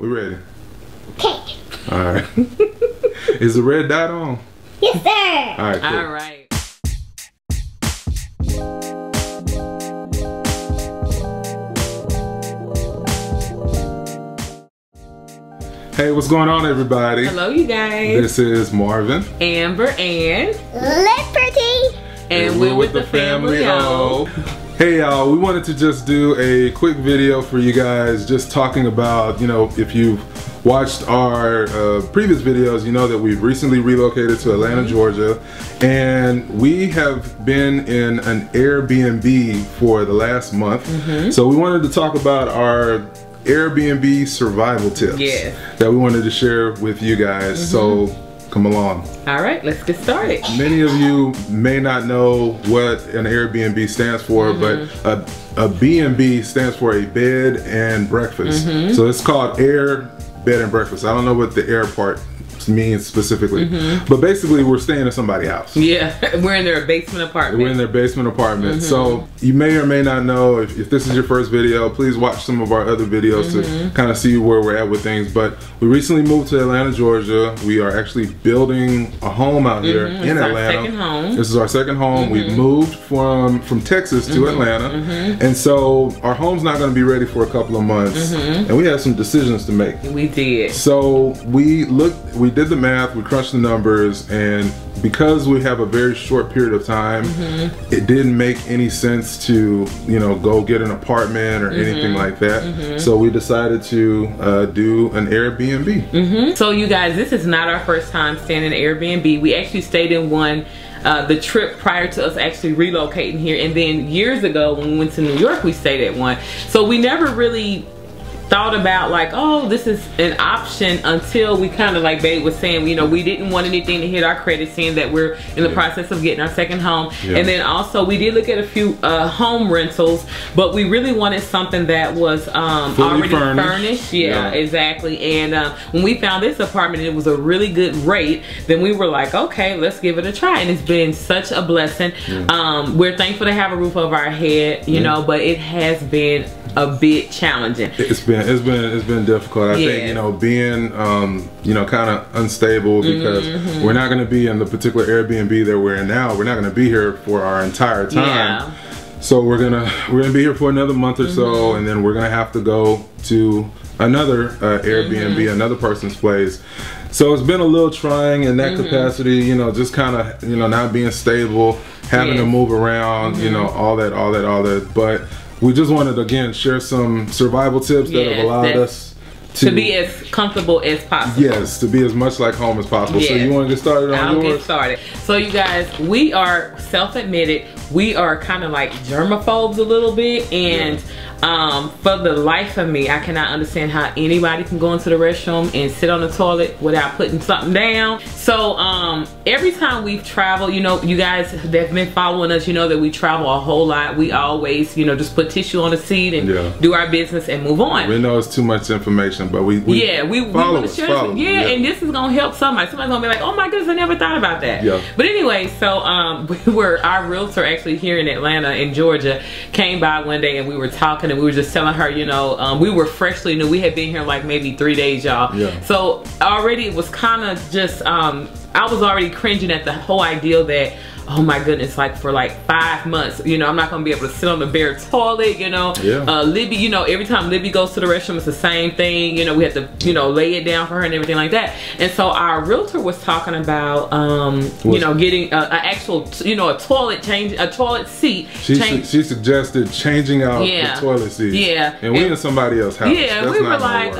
We ready? Okay. Alright. Is the red dot on? Yes, sir. Alright, cool. Alright. Hey, what's going on, everybody? Hello, you guys. This is Marvin, Amber, and Liberty. And we're with the Family O. Hey y'all, we wanted to just do a quick video for you guys, just talking about, you know, if you've watched our previous videos, you know that we've recently relocated to Atlanta, Georgia, and we have been in an Airbnb for the last month. So we wanted to talk about our Airbnb survival tips that we wanted to share with you guys. So come along. All right, let's get started. Many of you may not know what an Airbnb stands for, but a B&B stands for a bed and breakfast. So it's called Air, Bed and Breakfast. I don't know what the air part means specifically, but basically we're staying in somebody's house. Yeah, we're in their basement apartment. We're in their basement apartment. So you may or may not know, if this is your first video, please watch some of our other videos to kind of see where we're at with things. But we recently moved to Atlanta, Georgia. We are actually building a home out here in Atlanta. Our second home. This is our second home. We've moved from Texas to Atlanta, and so our home's not going to be ready for a couple of months, and we had some decisions to make. We did. So we did the math, we crunched the numbers, and because we have a very short period of time, it didn't make any sense to, you know, go get an apartment or anything like that. So we decided to do an Airbnb. So you guys, this is not our first time staying in an Airbnb. We actually stayed in one the trip prior to us actually relocating here, and then years ago when we went to New York, we stayed at one. So we never really thought about like, oh, this is an option until we kind of, like Babe was saying, you know, we didn't want anything to hit our credit, seeing that we're in the process of getting our second home. And then also we did look at a few home rentals, but we really wanted something that was already furnished. Exactly. And when we found this apartment, it was a really good rate, then we were like, okay, let's give it a try. And it's been such a blessing. We're thankful to have a roof over our head, you know, but it has been a bit challenging. It's been difficult. I think, you know, being you know, kind of unstable, because we're not going to be in the particular Airbnb that we're in now. We're not going to be here for our entire time. So we're gonna be here for another month or so, and then we're gonna have to go to another Airbnb, another person's place. So it's been a little trying in that capacity, you know, just kind of, you know, not being stable, having to move around, you know, all that. But we just wanted to, again, share some survival tips that have allowed us to be as comfortable as possible. Yes, to be as much like home as possible. So you want to get started on yours? I'll get started. So you guys, we are self-admitted, we are kind of like germaphobes a little bit, and for the life of me, I cannot understand how anybody can go into the restroom and sit on the toilet without putting something down. So every time we've traveled, you know, you guys that have been following us, you know that we travel a whole lot. We always, you know, just put tissue on the seat and do our business and move on. We know it's too much information, but we want to share. And this is gonna help somebody. Somebody's gonna be like, oh my goodness, I never thought about that. But anyway, so our realtor actually here in Atlanta, in Georgia, came by one day and we were talking, and we were just telling her, you know, we were freshly new. We had been here like maybe 3 days, y'all. So already it was kind of just, I was already cringing at the whole idea that, oh my goodness, like for like 5 months, you know, I'm not gonna be able to sit on the bare toilet, you know. Libby, you know, every time Libby goes to the restroom, it's the same thing, you know, we have to, you know, lay it down for her and everything like that. And so our realtor was talking about, you know, getting an actual, you know, a toilet seat. She suggested changing out the toilet seat. And we in somebody else's house. We were like,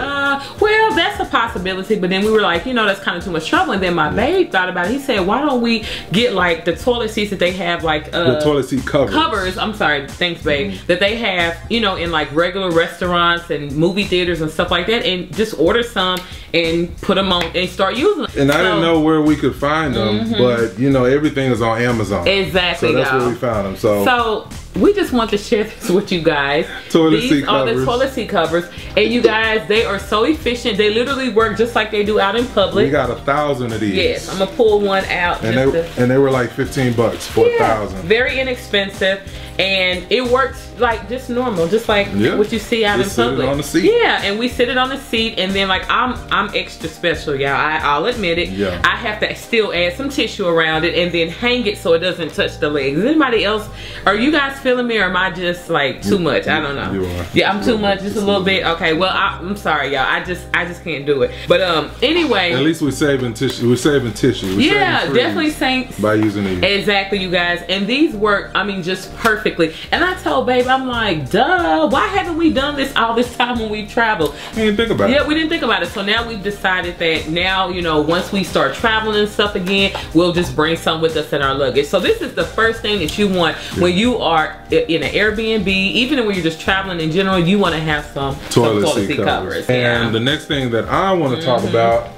well, that's a possibility, but then we were like, you know, that's kind of too much trouble. And then my babe thought about it. He said, why don't we get like the toilet seats that they have, like the toilet seat covers. I'm sorry, thanks babe. That they have, you know, in like regular restaurants and movie theaters and stuff like that, and just order some and put them on and start using them. And I didn't know where we could find them, but you know, everything is on Amazon. Exactly. So that's where we found them. So we just want to share this with you guys. These are the toilet seat covers, and you guys, they are so efficient. They literally work just like they do out in public. We got 1,000 of these. Yes, I'm gonna pull one out. And they were like $15 for 1,000. Very inexpensive. and it works like just normal, just like what you see out in public. On the seat. Yeah, and we sit it on the seat, and then like I'm extra special, y'all. I'll admit it. Yeah. I have to still add some tissue around it and then hang it so it doesn't touch the legs. Is anybody else? Are you guys feeling me, or am I just like too much? I don't know. You are. Yeah, I'm too much, just a little bit. Okay, well I'm sorry, y'all. I just can't do it. But anyway. At least we're saving tissue. We're saving tissue. Definitely saying by using these. Exactly, you guys. And these work, I mean, just perfectly. And I told babe, I'm like, duh, why haven't we done this all this time when we traveled? We didn't think about it. Yeah, we didn't think about it. So now we've decided that now, you know, once we start traveling and stuff again, we'll just bring some with us in our luggage. So this is the first thing that you want when you are in an Airbnb, even when you're just traveling in general, you want to have some toilet seat covers. And the next thing that I want to talk about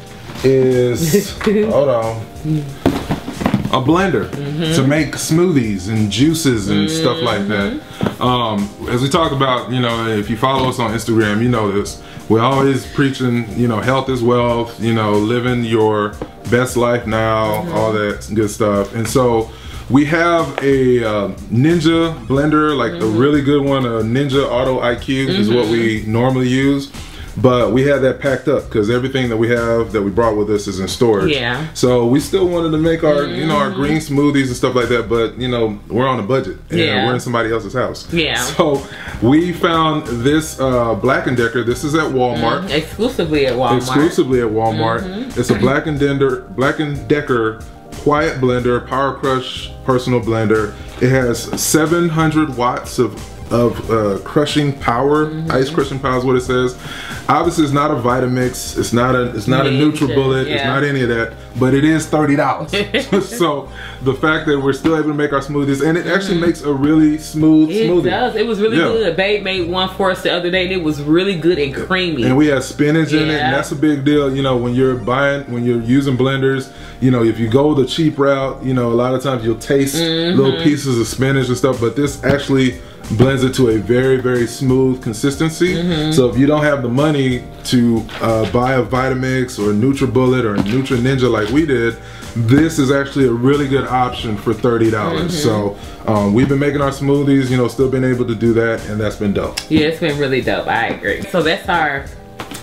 is, hold on, a blender to make smoothies and juices and stuff like that. As we talk about, you know, if you follow us on Instagram, you know this. We're always preaching, you know, health is wealth, you know, living your best life now, all that good stuff. And so we have a Ninja blender, like a really good one, a Ninja Auto IQ is what we normally use. But we had that packed up because everything that we have that we brought with us is in storage. Yeah. So we still wanted to make our, you know, our green smoothies and stuff like that. But you know, we're on a budget and we're in somebody else's house. Yeah. So we found this Black & Decker. This is at Walmart. Exclusively at Walmart. Exclusively at Walmart. It's a Black & Decker Quiet Blender, Power Crush Personal Blender. It has 700 watts of crushing power. Ice crushing power is what it says. Obviously, it's not a Vitamix. It's not a NutriBullet. It's not any of that. But it is $30. So the fact that we're still able to make our smoothies, and it actually makes a really smooth smoothie. It does. It was really good. Babe made one for us the other day, and it was really good and creamy. And we had spinach in it, and that's a big deal. You know, when you're using blenders, you know, if you go the cheap route, you know, a lot of times you'll taste little pieces of spinach and stuff, but this actually blends it to a very, very smooth consistency. So if you don't have the money to buy a Vitamix or NutriBullet or Nutri Ninja like we did, this is actually a really good option for $30. So we've been making our smoothies, you know, still been able to do that, and that's been dope. Yeah, it's been really dope. I agree. So that's our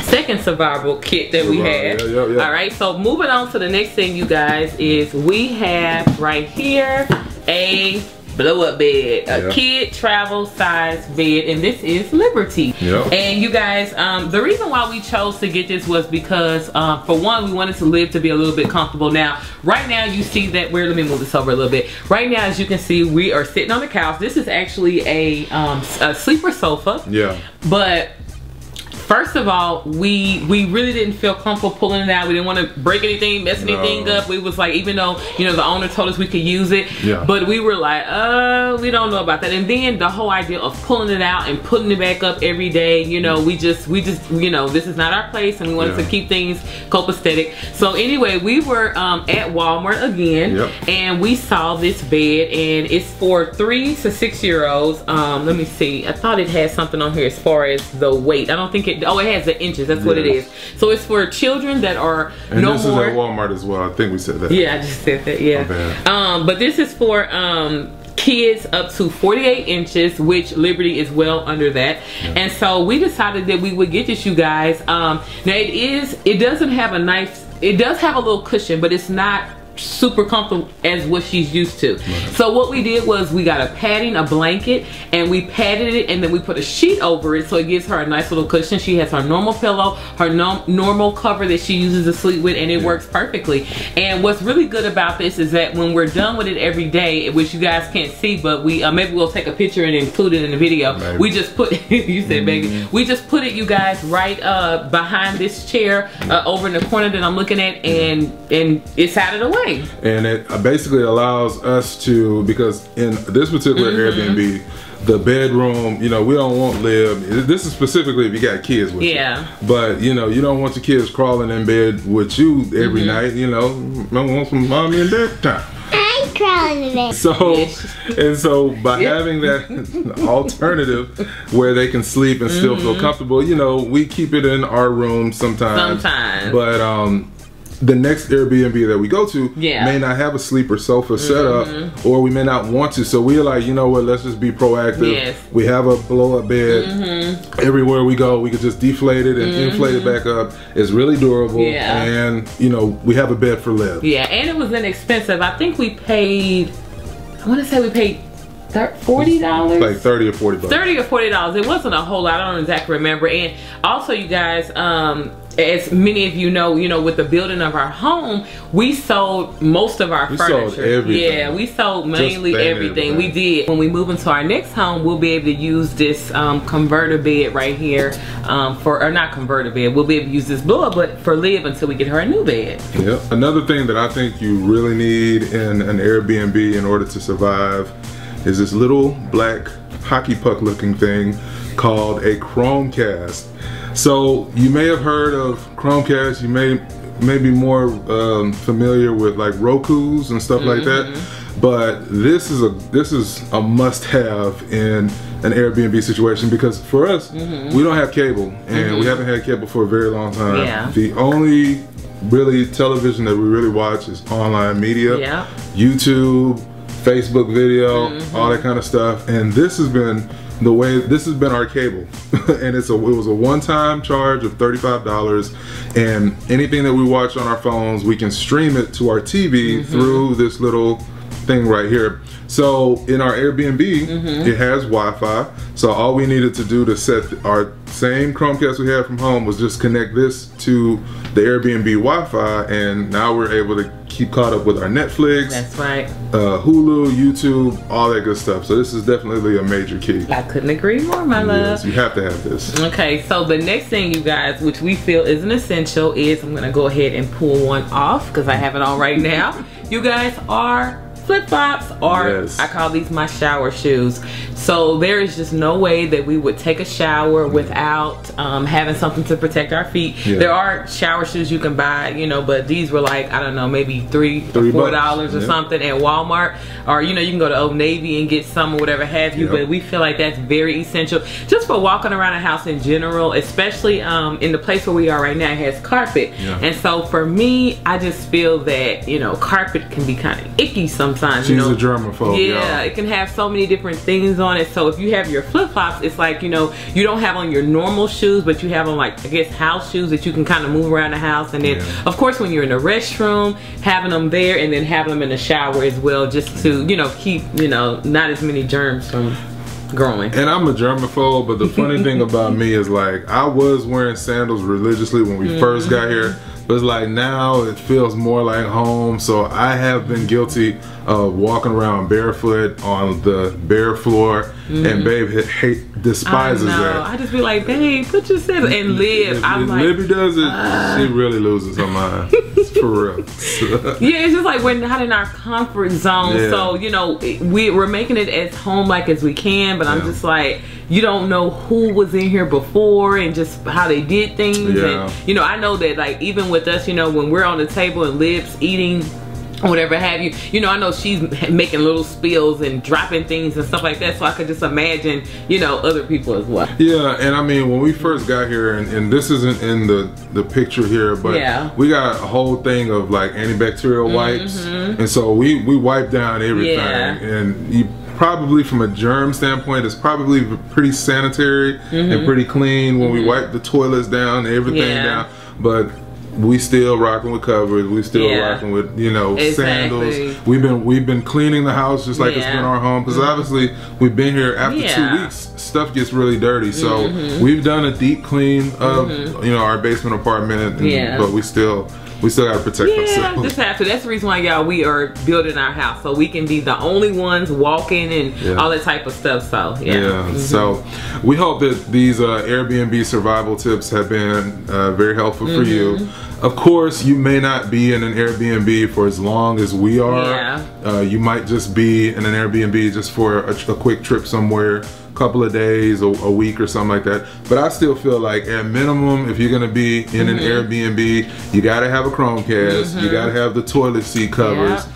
second survival kit that we had. All right, so moving on to the next thing, you guys, is we have right here a blow-up bed, a kid travel size bed, and this is Liberty. And you guys, the reason why we chose to get this was because for one, we wanted to live to be a little bit comfortable. Now right now you see that let me move this over a little bit. Right now, as you can see, we are sitting on the couch. This is actually a sleeper sofa. But first of all, we really didn't feel comfortable pulling it out. We didn't want to break anything, mess anything up. We was like, even though, you know, the owner told us we could use it, but we were like, we don't know about that. And then the whole idea of pulling it out and putting it back up every day, you know, we just, you know, this is not our place, and we wanted to keep things copacetic. So anyway, we were at Walmart again, and we saw this bed, and it's for 3 to 6 year olds. Let me see. I thought it had something on here as far as the weight. I don't think it. Oh, it has the inches. That's what it is. So it's for children that are and this is at Walmart as well. I think we said that. Yeah, I just said that. Yeah. But this is for kids up to 48 inches, which Liberty is well under that. And so we decided that we would get this, you guys. Now it doesn't have a nice. It does have a little cushion, but it's not super comfortable as what she's used to. So what we did was we got a padding, a blanket, and we padded it, and then we put a sheet over it so it gives her a nice little cushion. She has her normal pillow, her normal cover that she uses to sleep with, and it works perfectly. And what's really good about this is that when we're done with it every day, which you guys can't see, but we maybe we'll take a picture and include it in the video. We just put you said baby, we just put it, you guys, right behind this chair over in the corner that I'm looking at, and it's out of the way. And it basically allows us to, because in this particular Airbnb, the bedroom, you know, we don't want this is specifically if you got kids with you. But you know, you don't want your kids crawling in bed with you every night, you know. I want some mommy and dad time. I'm crawling in bed. So and so by having that alternative where they can sleep and still feel comfortable, you know, we keep it in our room sometimes. But the next Airbnb that we go to may not have a sleeper sofa set up, or we may not want to. So we're like, you know what, let's just be proactive. Yes. We have a blow-up bed. Everywhere we go, we could just deflate it and inflate it back up. It's really durable. Yeah. And, you know, we have a bed for Liv. Yeah, and it was inexpensive. I think we paid, I want to say we paid $40, like 30 or 40 bucks. 30 or $40. It wasn't a whole lot. I don't exactly remember. And also, you guys, as many of you know, with the building of our home, we sold most of our furniture. Sold everything. Yeah, we sold mainly everything. We did. When we move into our next home, we'll be able to use this converter bed right here or not converter bed. We'll be able to use this blow-up bed for Liv until we get her a new bed. Yep. Another thing that I think you really need in an Airbnb in order to survive is this little black hockey puck looking thing called a Chromecast. So you may have heard of Chromecast, you may be more familiar with like Rokus and stuff like that, but this is a must-have in an Airbnb situation, because for us, we don't have cable, and we haven't had cable for a very long time. Yeah. The only really television that we really watch is online media, YouTube, Facebook video, all that kind of stuff, and this has been our cable. And it was a one-time charge of $35, and anything that we watch on our phones, we can stream it to our TV through this little thing right here. So in our Airbnb, it has Wi-Fi, so all we needed to do to set our same Chromecast we had from home was just connect this to the Airbnb Wi-Fi, and now we're able to keep caught up with our Netflix. That's right. Hulu, YouTube, all that good stuff. So this is definitely a major key. I couldn't agree more, my love. Yes, you have to have this. Okay, so the next thing, you guys, which we feel is an essential, is I'm gonna go ahead and pull one off because I have it on right now. You guys, are flip-flops, or I call these my shower shoes. So there is just no way that we would take a shower without having something to protect our feet. There are shower shoes you can buy, but these were like, I don't know, maybe $3 or $4 or something at Walmart, or you can go to Old Navy and get some or whatever have you. But we feel like that's very essential just for walking around a house in general, especially in the place where we are right now. It has carpet, and so for me, I just feel that carpet can be kind of icky sometimes. She's a germaphobe. Yeah, it can have so many different things on it. So if you have your flip-flops, it's like, you don't have on your normal shoes, but you have on, like, I guess, house shoes that you can kind of move around the house. And then, of course, when you're in the restroom, having them there, and then having them in the shower as well, just to, keep, not as many germs from growing. And I'm a germaphobe, but the funny thing about me is, like, I was wearing sandals religiously when we first got here. But it's like now it feels more like home, so I have been guilty of walking around barefoot on the bare floor, and babe despises that. I just be like, babe, put your sandals, and Liv, I'm like, Libby does it, she really loses her mind. For real. Yeah, it's just like we're not in our comfort zone, so we're making it as home-like as we can, but I'm just like, you don't know who was in here before and just how they did things. And I know that, like, even with us, when we're on the table and Liv's eating whatever have you, I know she's making little spills and dropping things and stuff like that, so I could just imagine, other people as well. Yeah, and I mean, when we first got here, and this isn't in the picture here, but we got a whole thing of like antibacterial wipes, and so we wipe down everything, and you probably, from a germ standpoint, it's probably pretty sanitary and pretty clean when we wipe the toilets down and everything down, but we still rocking with covers. We still rocking with sandals. We've been cleaning the house just like it's been our home, because obviously we've been here after 2 weeks. Stuff gets really dirty, so we've done a deep clean of our basement apartment, but we still gotta protect ourselves. Just have to. That's the reason why, y'all, we are building our house, so we can be the only ones walking and all that type of stuff. So so we hope that these Airbnb survival tips have been very helpful for you. Of course, you may not be in an Airbnb for as long as we are. You might just be in an Airbnb just for a quick trip somewhere, couple of days, a week or something like that. But I still feel like, at minimum, if you're gonna be in an Airbnb, you gotta have a Chromecast, you gotta have the toilet seat covers.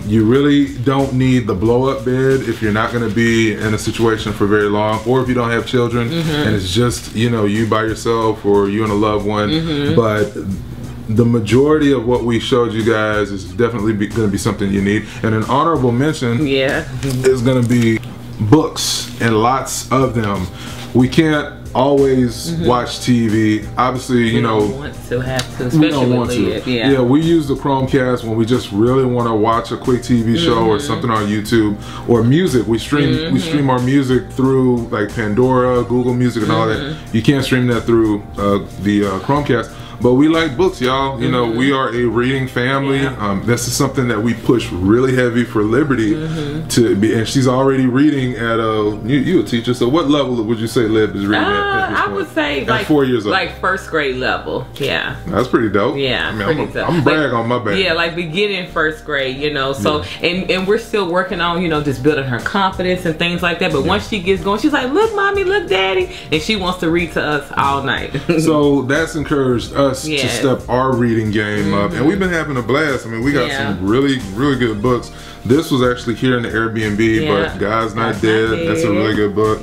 You really don't need the blow-up bed if you're not gonna be in a situation for very long, or if you don't have children and it's just you by yourself, or you and a loved one. But the majority of what we showed you guys is definitely going to be something you need. And an honorable mention is going to be books, and lots of them. We can't always watch TV. Obviously, you know, want to have to, especially with Lyft. Yeah, we use the Chromecast when we just really want to watch a quick TV show or something on YouTube, or music. We stream our music through like Pandora, Google Music, and all that. You can't stream that through the Chromecast. But we like books, y'all. You know, we are a reading family. This is something that we push really heavy for Liberty to be, and she's already reading at you a teacher, so what level would you say Lib is reading at this point? I would say at like 4 years old. Like first grade level. Yeah. That's pretty dope. Yeah, I mean, I'm brag on my baby. Yeah, like beginning first grade, you know. So and we're still working on, you know, just building her confidence and things like that. But once she gets going, she's like, look mommy, look daddy, and she wants to read to us all night. So that's encouraged us to step our reading game up, and we've been having a blast. I mean, we got some really good books. This was actually here in the Airbnb, but God's Not Dead. That's a really good book.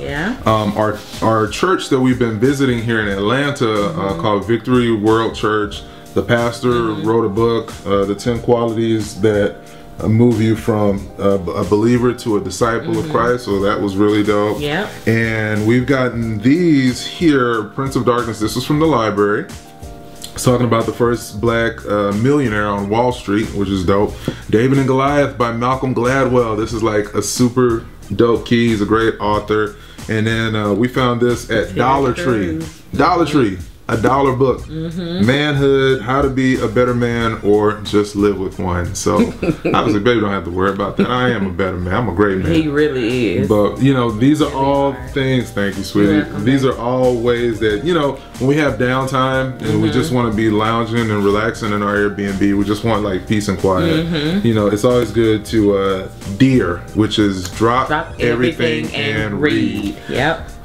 Our church that we've been visiting here in Atlanta called Victory World Church, the pastor wrote a book, The 10 Qualities That Move You from a Believer to a Disciple of Christ. So that was really dope. And we've gotten these here, Prince of Darkness. This was from the library. It's talking about the first black millionaire on Wall Street, which is dope. David and Goliath by Malcolm Gladwell. This is like a super dope key. He's a great author. And then we found this at Dollar Tree. Dollar Tree. A $1 book. Manhood, How to Be a Better Man or Just Live with One. So obviously baby don't have to worry about that. I am a better man. I'm a great man. He really is. But you know, these are all things, thank you sweetie. These are all ways that, you know, when we have downtime and we just want to be lounging and relaxing in our Airbnb, we just want like peace and quiet. You know, it's always good to DEAR, which is drop everything and read.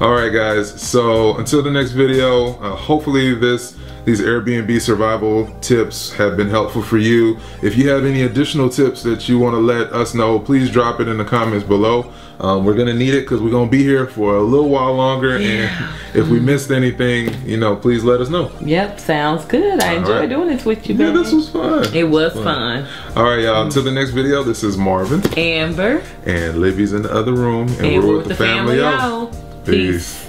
Alright guys, so until the next video, hopefully these Airbnb survival tips have been helpful for you. If you have any additional tips that you want to let us know, please drop it in the comments below. We're gonna need it because we're gonna be here for a little while longer, and if we missed anything, you know, please let us know. Sounds good. I enjoyed doing this with you, baby. This was fun. It was fun. Alright y'all, until the next video, this is Marvin, Amber, and Libby's in the other room, and we're with the family. Peace.